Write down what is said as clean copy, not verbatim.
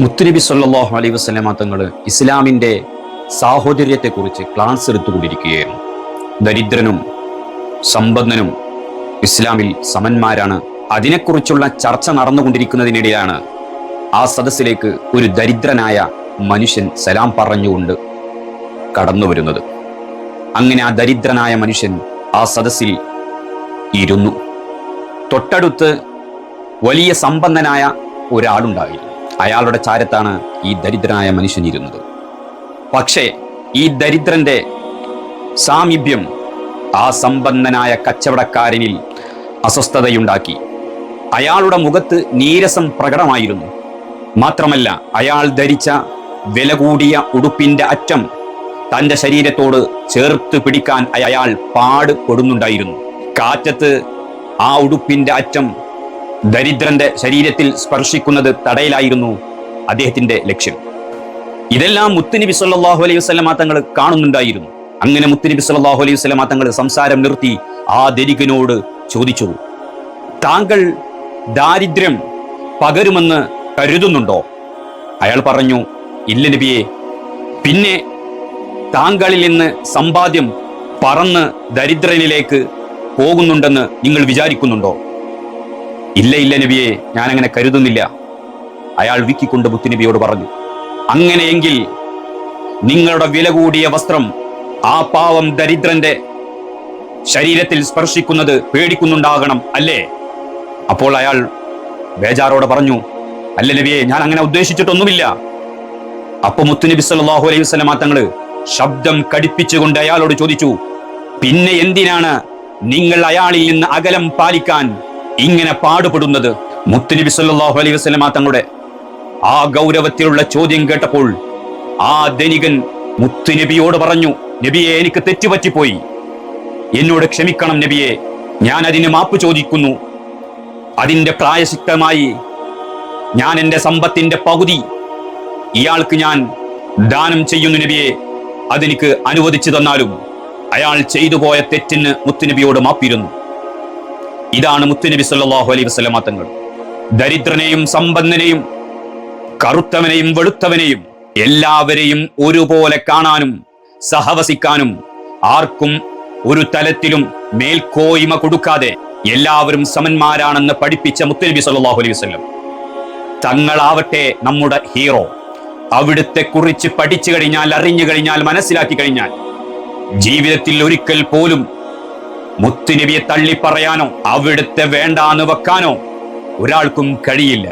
മുത്തുനബി സല്ലല്ലാഹു അലൈഹി വസല്ലമ തങ്ങൾ ഇസ്ലാമിൻ്റെ സാഹോദര്യത്തെക്കുറിച്ച് ക്ലാസ് എടുത്തുകൊണ്ടിരിക്കുകയായിരുന്നു. ദരിദ്രനും സമ്പന്നനും ഇസ്ലാമിൽ സമന്മാരാണ്. അതിനെക്കുറിച്ചുള്ള ചർച്ച നടന്നുകൊണ്ടിരിക്കുന്നതിനിടെയാണ് ആ സദസ്സിലേക്ക് ഒരു ദരിദ്രനായ മനുഷ്യൻ സലാം പറഞ്ഞുകൊണ്ട് കടന്നു വരുന്നത്. അങ്ങനെ ആ ദരിദ്രനായ മനുഷ്യൻ ആ സദസ്സിൽ ഇരുന്നു. തൊട്ടടുത്ത് വലിയ സമ്പന്നനായ ഒരാളുണ്ടായിരുന്നു. അയാളുടെ ചാരത്താണ് ഈ ദരിദ്രനായ മനുഷ്യൻ ഇരുന്നത്. പക്ഷേ ഈ ദരിദ്രന്റെ സാമീപ്യം ആ സമ്പന്നനായ കച്ചവടക്കാരനിൽ അസ്വസ്ഥതയുണ്ടാക്കി. അയാളുടെ മുഖത്ത് നീരസം പ്രകടമായിരുന്നു. മാത്രമല്ല, അയാൾ ധരിച്ച വില കൂടിയ ഉടുപ്പിന്റെ അറ്റം തന്റെ ശരീരത്തോട് ചേർത്ത് പിടിക്കാൻ അയാൾ പാടുപെടുന്നുണ്ടായിരുന്നു. കാറ്റത്ത് ആ ഉടുപ്പിന്റെ അറ്റം ദരിദ്രന്റെ ശരീരത്തിൽ സ്പർശിക്കുന്നത് തടയലായിരുന്നു അദ്ദേഹത്തിന്റെ ലക്ഷ്യം. ഇതെല്ലാം മുത്തുനബി സല്ലല്ലാഹു അലൈഹി വസല്ലമ തങ്ങൾ കാണുന്നുണ്ടായിരുന്നു. അങ്ങനെ മുത്തുനബി സല്ലല്ലാഹു അലൈഹി വസല്ലമ തങ്ങൾ സംസാരം നിർത്തി ആ ധനികനോട് ചോദിച്ചു, താങ്കൾ ദാരിദ്ര്യം പകരുമെന്ന് കരുതുന്നുണ്ടോ? അയാൾ പറഞ്ഞു, ഇല്ല നബിയെ. പിന്നെ താങ്കളിൽ നിന്ന് സമ്പാദ്യം പറന്ന് ദരിദ്രനിലേക്ക് പോകുന്നുണ്ടെന്ന് നിങ്ങൾ വിചാരിക്കുന്നുണ്ടോ? ഇല്ല ഇല്ല നബിയെ, ഞാൻ അങ്ങനെ കരുതുന്നില്ല. അയാൾ വിക്കിക്കൊണ്ട് മുത്തുനബിയോട് പറഞ്ഞു, അങ്ങനെയെങ്കിൽ നിങ്ങളുടെ വില കൂടിയ വസ്ത്രം ആ പാവം ദരിദ്രന്റെ ശരീരത്തിൽ സ്പർശിക്കുന്നത് പേടിക്കുന്നുണ്ടാകണം അല്ലേ? അപ്പോൾ അയാൾ ബേജാറോടെ പറഞ്ഞു, അല്ല നബിയെ, ഞാൻ അങ്ങനെ ഉദ്ദേശിച്ചിട്ടൊന്നുമില്ല. അപ്പൊ മുത്തുനബി സല്ലല്ലാഹു അലൈഹി വസല്ലമ തങ്ങൾ ശബ്ദം കടിപ്പിച്ചുകൊണ്ട് അയാളോട് ചോദിച്ചു, പിന്നെ എന്തിനാണ് നിങ്ങൾ അയാളിൽ നിന്ന് അകലം പാലിക്കാൻ ഇങ്ങനെ പാടുപെടുന്നത്? മുത്തുനബി സല്ലല്ലാഹു അലൈഹി വസല്ലമ തങ്ങളുടെ ആ ഗൗരവത്തിലുള്ള ചോദ്യം കേട്ടപ്പോൾ ആ ധനികൻ മുത്തുനബിയോട് പറഞ്ഞു, നബിയെ, എനിക്ക് തെറ്റുപറ്റിപ്പോയി, എന്നോട് ക്ഷമിക്കണം നബിയെ, ഞാൻ അതിന് മാപ്പ് ചോദിക്കുന്നു. അതിന്റെ പ്രായശ്ചിത്തമായി ഞാൻ എൻ്റെ സമ്പത്തിന്റെ പകുതി ഇയാൾക്ക് ഞാൻ ദാനം ചെയ്യുന്നു നബിയെ, അതെനിക്ക് അനുവദിച്ചു തന്നാലും. അയാൾ ചെയ്തു പോയ തെറ്റിന് മുത്തുനബിയോട് മാപ്പിരുന്നു. ഇതാണ് മുത്തുനബി സല്ലല്ലാഹു അലൈഹി വസല്ലമ തങ്ങൾ ദരിദ്രനെയും സമ്പന്നനെയും കറുത്തവനെയും വെളുത്തവനെയും എല്ലാവരെയും ഒരുപോലെ കാണാനും സഹവസിക്കാനും ആർക്കും ഒരു തലത്തിലും മേൽക്കോയ്മ കൊടുക്കാതെ എല്ലാവരും സമന്മാരാണെന്ന് പഠിപ്പിച്ച മുത്തുനബി സല്ലല്ലാഹു അലൈഹി വസല്ലം തങ്ങളാവട്ടെ നമ്മുടെ ഹീറോ. അവിടുത്തെ കുറിച്ച് പഠിച്ചു കഴിഞ്ഞാൽ, അറിഞ്ഞു കഴിഞ്ഞാൽ, മനസ്സിലാക്കി കഴിഞ്ഞാൽ ജീവിതത്തിൽ ഒരിക്കൽ പോലും മുത്തുനബിയെ തള്ളിപ്പറയാനോ അവിടുത്തെ വേണ്ടാന്ന് വെക്കാനോ ഒരാൾക്കും കഴിയില്ല.